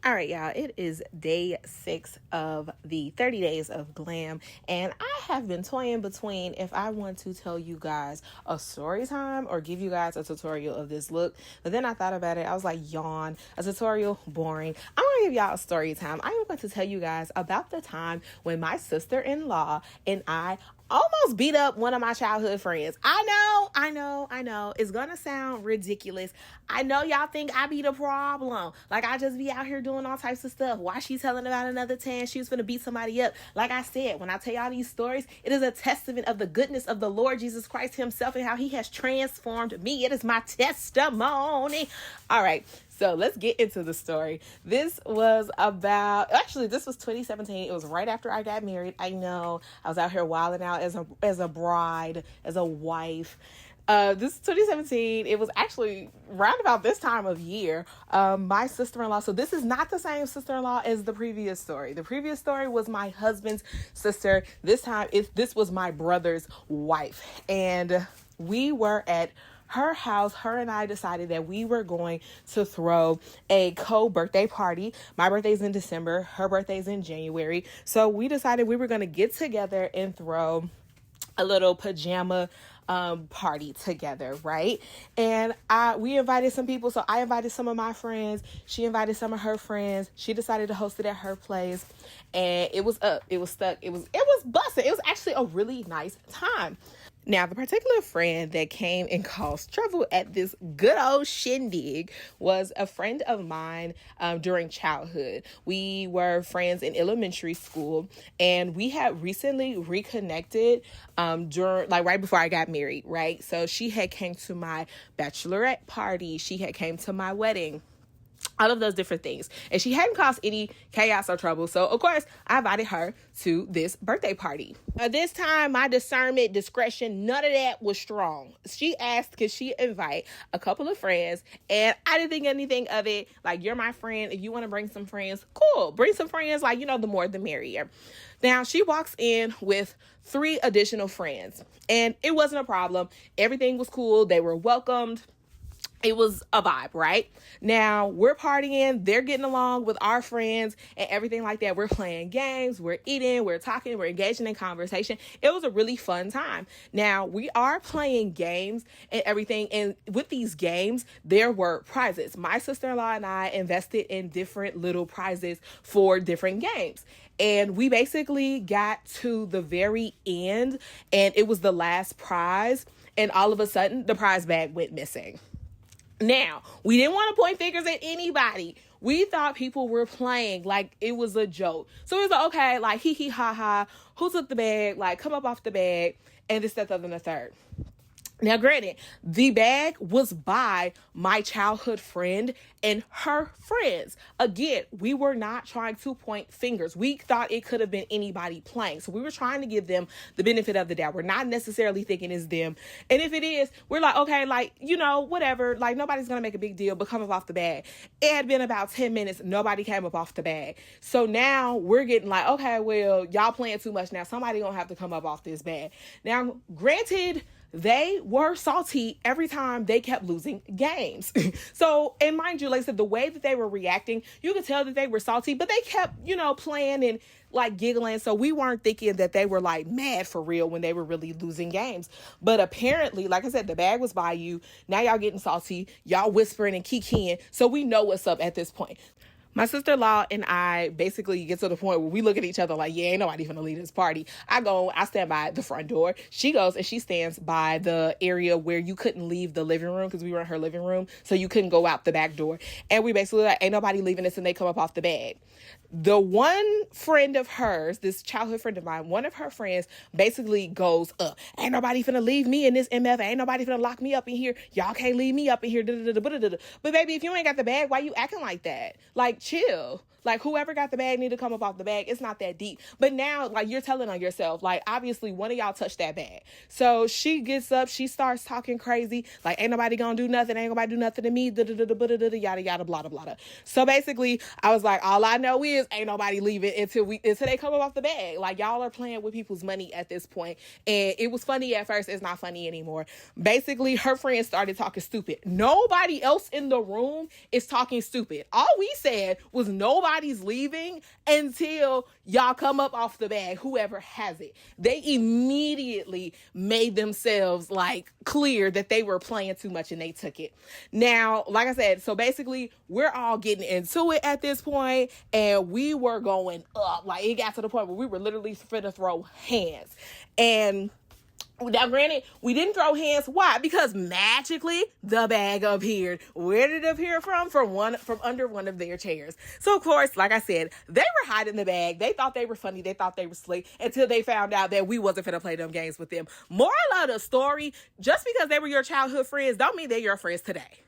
All right, y'all, it is day 6 of the 30 Days of Glam, and I have been toying between if I want to tell you guys a story time or give you guys a tutorial of this look. But then I thought about it. I was like, yawn, a tutorial, boring. I'm going to give y'all a story time. I am going to tell you guys about the time when my sister-in-law and I almost beat up one of my childhood friends. I know. It's gonna sound ridiculous. I know y'all think I be the problem. Like, I just be out here doing all types of stuff. Why she telling about another 10? She was gonna beat somebody up. Like I said, when I tell y'all these stories, it is a testament of the goodness of the Lord Jesus Christ himself and how he has transformed me. It is my testimony. All right. So let's get into the story. This was 2017. It was right after I got married. I know I was out here wilding out as a bride, as a wife. This is 2017. It was actually round about this time of year. My sister-in-law. So this is not the same sister-in-law as the previous story. The previous story was my husband's sister. This time, this was my brother's wife, and we were at her house. Her and I decided that we were going to throw a co-birthday party. My birthday's in December. Her birthday's in January. So we decided we were going to get together and throw a little pajama party together, right? And we invited some people. So I invited some of my friends. She invited some of her friends. She decided to host it at her place, and it was up. It was stuck. It was busted. It was actually a really nice time. Now, the particular friend that came and caused trouble at this good old shindig was a friend of mine during childhood. We were friends in elementary school, and we had recently reconnected right before I got married, right? So she had came to my bachelorette party. She had came to my wedding. All of those different things. And she hadn't caused any chaos or trouble. So, of course, I invited her to this birthday party. This time, my discernment, discretion, none of that was strong. She asked, could she invite a couple of friends? And I didn't think anything of it. Like, you're my friend. If you want to bring some friends, cool. Bring some friends. Like, the more the merrier. Now, she walks in with 3 additional friends. And it wasn't a problem. Everything was cool. They were welcomed. It was a vibe, right? Now, we're partying, they're getting along with our friends and everything like that. We're playing games, we're eating, we're talking, we're engaging in conversation. It was a really fun time. Now, we are playing games and everything, and with these games, there were prizes. My sister-in-law and I invested in different little prizes for different games. And we basically got to the very end, and it was the last prize, and all of a sudden, the prize bag went missing. Now, we didn't want to point fingers at anybody. We thought people were playing like it was a joke. So it was like, okay, like, hee hee ha ha, who took the bag? Like, come up off the bag, and this, that, and the third. Now, granted, the bag was by my childhood friend and her friends. Again, we were not trying to point fingers. We thought it could have been anybody playing. So we were trying to give them the benefit of the doubt. We're not necessarily thinking it's them. And if it is, we're like, okay, like, whatever. Like, nobody's going to make a big deal, but come up off the bag. It had been about 10 minutes. Nobody came up off the bag. So now we're getting like, okay, well, y'all playing too much now. Somebody going to have to come up off this bag. Now, granted, they were salty every time they kept losing games. So, and mind you, like I said, the way that they were reacting, you could tell that they were salty, but they kept, playing and like giggling. So we weren't thinking that they were like mad for real when they were really losing games. But apparently, like I said, the bag was by you. Now y'all getting salty. Y'all whispering and kikiing. So we know what's up at this point. My sister-in-law and I basically get to the point where we look at each other like, yeah, ain't nobody finna leave this party. I stand by the front door. She goes and she stands by the area where you couldn't leave the living room because we were in her living room. So you couldn't go out the back door. And we basically like, ain't nobody leaving this, and they come up off the bag. The one friend of hers, this childhood friend of mine, one of her friends basically goes up. Ain't nobody finna leave me in this MF. Ain't nobody finna lock me up in here. Y'all can't leave me up in here. But baby, if you ain't got the bag, why you acting like that? Like, chill. Like, whoever got the bag need to come up off the bag. It's not that deep. But now, like, you're telling on yourself. Like, obviously, one of y'all touched that bag. So she gets up, she starts talking crazy. Like, ain't nobody gonna do nothing. Ain't nobody do nothing to me. Yada, yada, blah, blah, blah. So basically, I was like, all I know is ain't nobody leave it until they come up off the bag. Like, y'all are playing with people's money at this point. And it was funny at first. It's not funny anymore. Basically, her friends started talking stupid. Nobody else in the room is talking stupid. All we said was nobody's leaving until y'all come up off the bag, whoever has it. They immediately made themselves like clear that they were playing too much and they took it. Now, like I said, so basically we're all getting into it at this point and we were going up. Like, it got to the point where we were literally finna throw hands. And now, granted, we didn't throw hands. Why? Because magically the bag appeared. Where did it appear from? From under one of their chairs. So, of course, like I said, they were hiding the bag. They thought they were funny. They thought they were slick until they found out that we wasn't finna play them games with them. Moral of the story, just because they were your childhood friends don't mean they're your friends today.